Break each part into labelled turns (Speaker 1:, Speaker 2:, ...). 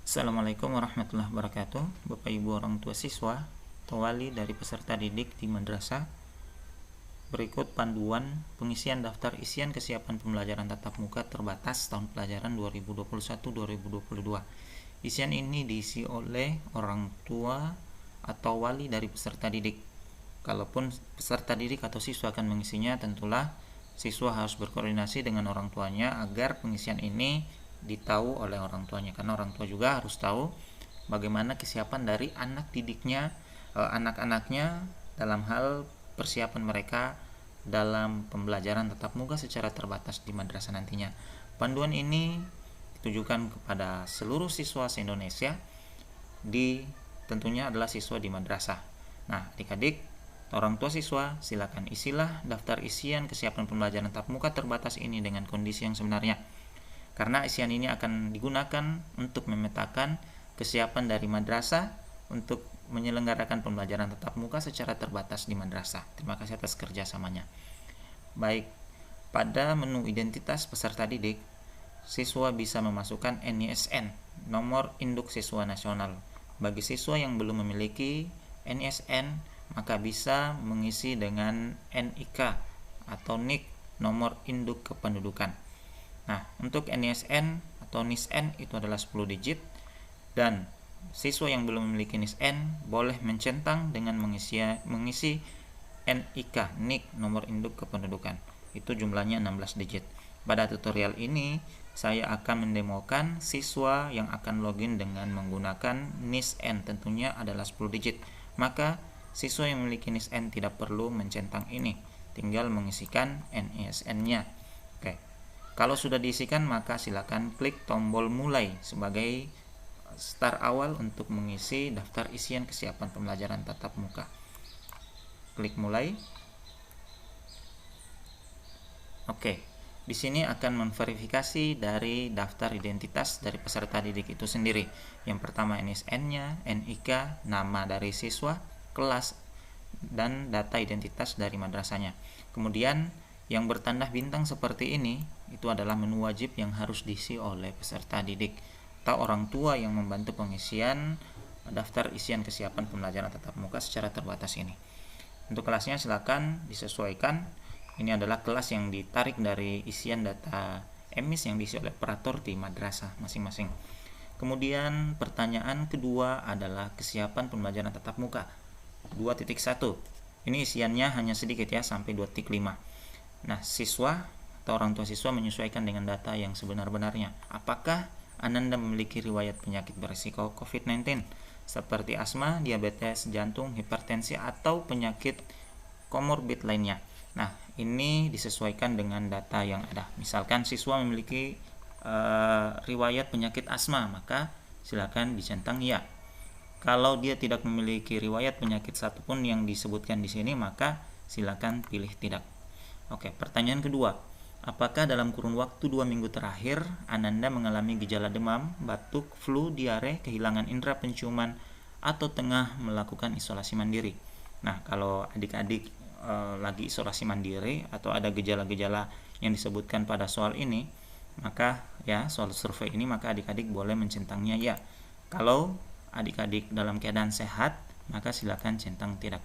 Speaker 1: Assalamualaikum warahmatullahi wabarakatuh. Bapak Ibu orang tua siswa atau wali dari peserta didik di madrasah, berikut panduan pengisian daftar isian kesiapan pembelajaran tatap muka terbatas tahun pelajaran 2021-2022. Isian ini diisi oleh orang tua atau wali dari peserta didik. Kalaupun peserta didik atau siswa akan mengisinya, tentulah siswa harus berkoordinasi dengan orang tuanya agar pengisian ini ditahu oleh orang tuanya, karena orang tua juga harus tahu bagaimana kesiapan dari anak didiknya, anak-anaknya dalam hal persiapan mereka dalam pembelajaran tatap muka secara terbatas di madrasah nantinya. Panduan ini ditujukan kepada seluruh siswa se-Indonesia, tentunya adalah siswa di madrasah. Nah, adik-adik, orang tua siswa, silakan isilah daftar isian kesiapan pembelajaran tatap muka terbatas ini dengan kondisi yang sebenarnya. Karena isian ini akan digunakan untuk memetakan kesiapan dari madrasah untuk menyelenggarakan pembelajaran tatap muka secara terbatas di madrasah. Terima kasih atas kerjasamanya. Baik, pada menu identitas peserta didik, siswa bisa memasukkan NISN, nomor induk siswa nasional. Bagi siswa yang belum memiliki NISN, maka bisa mengisi dengan NIK atau NIK, nomor induk kependudukan. Nah, untuk NISN atau NISN itu adalah 10 digit, dan siswa yang belum memiliki NISN boleh mencentang dengan mengisi NIK, NIK, nomor induk kependudukan. Itu jumlahnya 16 digit. Pada tutorial ini, saya akan mendemokan siswa yang akan login dengan menggunakan NISN, tentunya adalah 10 digit. Maka, siswa yang memiliki NISN tidak perlu mencentang ini, tinggal mengisikan NISN-nya. Oke. Kalau sudah diisikan, maka silakan klik tombol mulai sebagai start awal untuk mengisi daftar isian kesiapan pembelajaran tatap muka. Klik mulai. Oke, di sini akan memverifikasi dari daftar identitas dari peserta didik itu sendiri. Yang pertama NISN-nya, NIK, nama dari siswa, kelas, dan data identitas dari madrasahnya. Kemudian yang bertanda bintang seperti ini, itu adalah menu wajib yang harus diisi oleh peserta didik atau orang tua yang membantu pengisian daftar isian kesiapan pembelajaran tatap muka secara terbatas ini. Untuk kelasnya silakan disesuaikan. Ini adalah kelas yang ditarik dari isian data emis yang diisi oleh operator di madrasah masing-masing. Kemudian pertanyaan kedua adalah kesiapan pembelajaran tatap muka 2.1. Ini isiannya hanya sedikit ya, sampai 2.5. Nah, siswa atau orang tua siswa menyesuaikan dengan data yang sebenar-benarnya. Apakah Ananda memiliki riwayat penyakit berisiko COVID-19 seperti asma, diabetes, jantung, hipertensi, atau penyakit komorbid lainnya? Nah, ini disesuaikan dengan data yang ada. Misalkan siswa memiliki riwayat penyakit asma, maka silakan dicentang ya. Kalau dia tidak memiliki riwayat penyakit satupun yang disebutkan di sini, maka silakan pilih tidak. Oke, pertanyaan kedua. Apakah dalam kurun waktu 2 minggu terakhir Ananda mengalami gejala demam, batuk, flu, diare, kehilangan indera penciuman, atau tengah melakukan isolasi mandiri? Nah, kalau adik-adik lagi isolasi mandiri atau ada gejala-gejala yang disebutkan pada soal ini, maka ya, soal survei ini, maka adik-adik boleh mencentangnya ya. Kalau adik-adik dalam keadaan sehat, maka silakan centang tidak.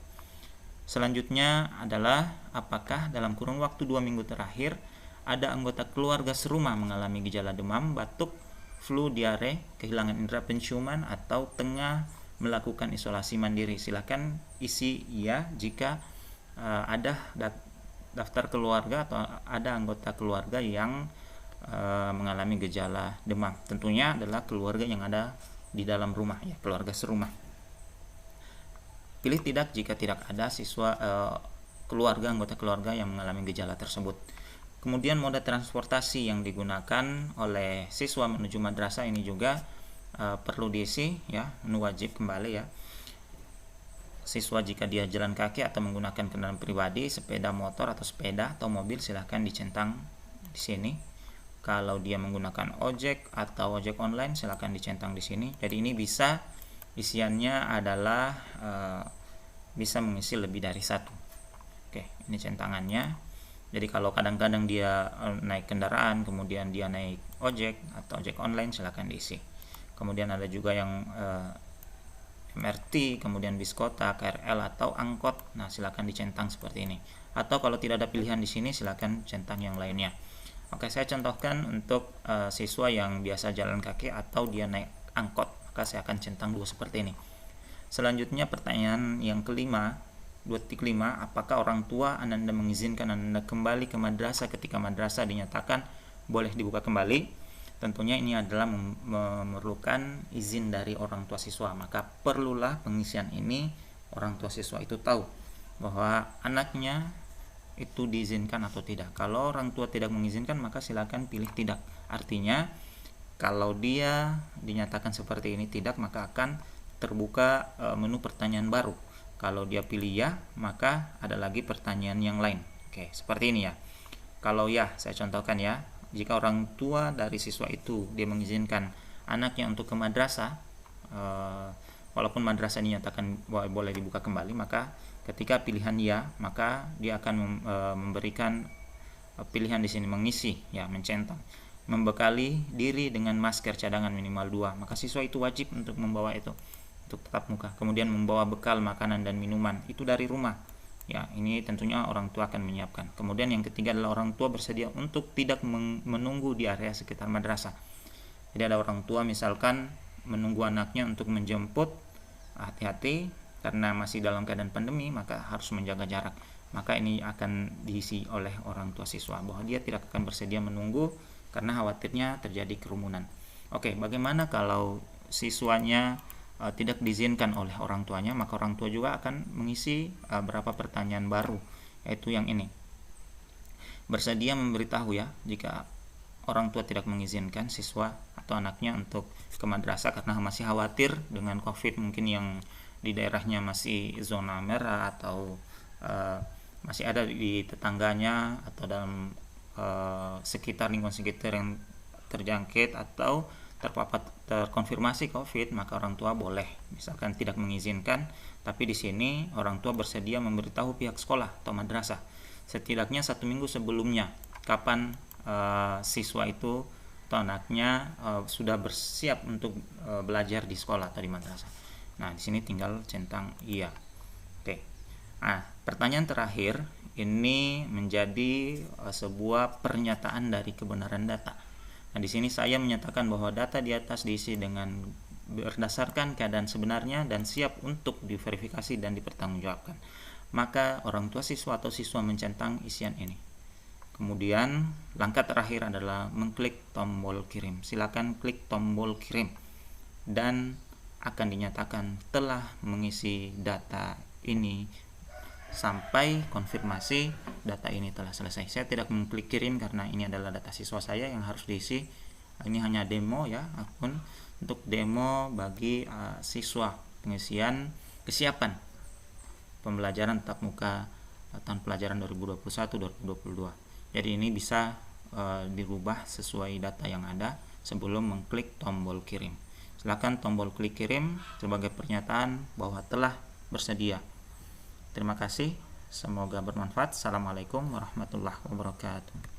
Speaker 1: Selanjutnya adalah apakah dalam kurun waktu 2 minggu terakhir ada anggota keluarga serumah mengalami gejala demam, batuk, flu, diare, kehilangan indera penciuman, atau tengah melakukan isolasi mandiri? Silakan isi ya jika ada daftar keluarga atau ada anggota keluarga yang mengalami gejala demam. Tentunya adalah keluarga yang ada di dalam rumah ya, keluarga serumah. Pilih tidak jika tidak ada anggota keluarga yang mengalami gejala tersebut. Kemudian moda transportasi yang digunakan oleh siswa menuju madrasah ini juga perlu diisi ya, menu wajib kembali ya. Siswa jika dia jalan kaki atau menggunakan kendaraan pribadi, sepeda motor atau sepeda atau mobil, silahkan dicentang di sini. Kalau dia menggunakan ojek atau ojek online, silahkan dicentang di sini. Jadi ini bisa isiannya adalah bisa mengisi lebih dari satu. Oke, ini centangannya. Jadi kalau kadang-kadang dia naik kendaraan, kemudian dia naik ojek atau ojek online, silahkan diisi. kemudian ada juga yang MRT, kemudian bis kota, KRL atau angkot. Nah, silakan dicentang seperti ini. Atau kalau tidak ada pilihan di sini, silakan centang yang lainnya. Oke, saya contohkan untuk siswa yang biasa jalan kaki atau dia naik angkot, maka saya akan centang 2 seperti ini. Selanjutnya pertanyaan yang kelima, 2.5, apakah orang tua Ananda mengizinkan Ananda kembali ke madrasah ketika madrasah dinyatakan boleh dibuka kembali? Tentunya ini adalah memerlukan izin dari orang tua siswa, maka perlulah pengisian ini orang tua siswa itu tahu bahwa anaknya itu diizinkan atau tidak. Kalau orang tua tidak mengizinkan, maka silakan pilih tidak. Artinya kalau dia dinyatakan seperti ini tidak, maka akan terbuka menu pertanyaan baru. Kalau dia pilih ya, maka ada lagi pertanyaan yang lain. Oke, seperti ini ya. Kalau ya, saya contohkan ya, jika orang tua dari siswa itu dia mengizinkan anaknya untuk ke madrasah, walaupun madrasah dinyatakan boleh dibuka kembali, maka ketika pilihan ya, maka dia akan memberikan pilihan di sini mengisi ya, mencentang, membekali diri dengan masker cadangan minimal 2, maka siswa itu wajib untuk membawa itu untuk tatap muka. Kemudian membawa bekal makanan dan minuman itu dari rumah. Ya, ini tentunya orang tua akan menyiapkan. Kemudian yang ketiga adalah orang tua bersedia untuk tidak menunggu di area sekitar madrasah. Jadi ada orang tua misalkan menunggu anaknya untuk menjemput, hati-hati karena masih dalam keadaan pandemi, maka harus menjaga jarak. Maka ini akan diisi oleh orang tua siswa bahwa dia tidak akan bersedia menunggu karena khawatirnya terjadi kerumunan. Oke, bagaimana kalau siswanya tidak diizinkan oleh orang tuanya? Maka orang tua juga akan mengisi beberapa pertanyaan baru, yaitu yang ini. Bersedia memberitahu ya jika orang tua tidak mengizinkan siswa atau anaknya untuk ke madrasah karena masih khawatir dengan COVID, mungkin yang di daerahnya masih zona merah atau masih ada di tetangganya atau dalam sekitar lingkungan sekitar yang terjangkit atau terkonfirmasi COVID, maka orang tua boleh misalkan tidak mengizinkan, tapi di sini orang tua bersedia memberitahu pihak sekolah atau madrasah setidaknya 1 minggu sebelumnya kapan siswa itu atau anaknya sudah bersiap untuk belajar di sekolah atau di madrasah. Nah, di sini tinggal centang iya. Oke. Nah, pertanyaan terakhir ini menjadi sebuah pernyataan dari kebenaran data. Nah, di sini saya menyatakan bahwa data di atas diisi dengan berdasarkan keadaan sebenarnya dan siap untuk diverifikasi dan dipertanggungjawabkan. Maka orang tua siswa atau siswa mencentang isian ini. Kemudian langkah terakhir adalah mengklik tombol kirim. Silakan klik tombol kirim dan akan dinyatakan telah mengisi data ini sampai konfirmasi data ini telah selesai. Saya tidak mengklik kirim karena ini adalah data siswa saya yang harus diisi. Ini hanya demo ya, akun untuk demo bagi siswa pengisian kesiapan pembelajaran tatap muka tahun pelajaran 2021-2022. Jadi ini bisa dirubah sesuai data yang ada sebelum mengklik tombol kirim. Silakan tombol klik kirim sebagai pernyataan bahwa telah bersedia. Terima kasih, semoga bermanfaat. Assalamualaikum warahmatullahi wabarakatuh.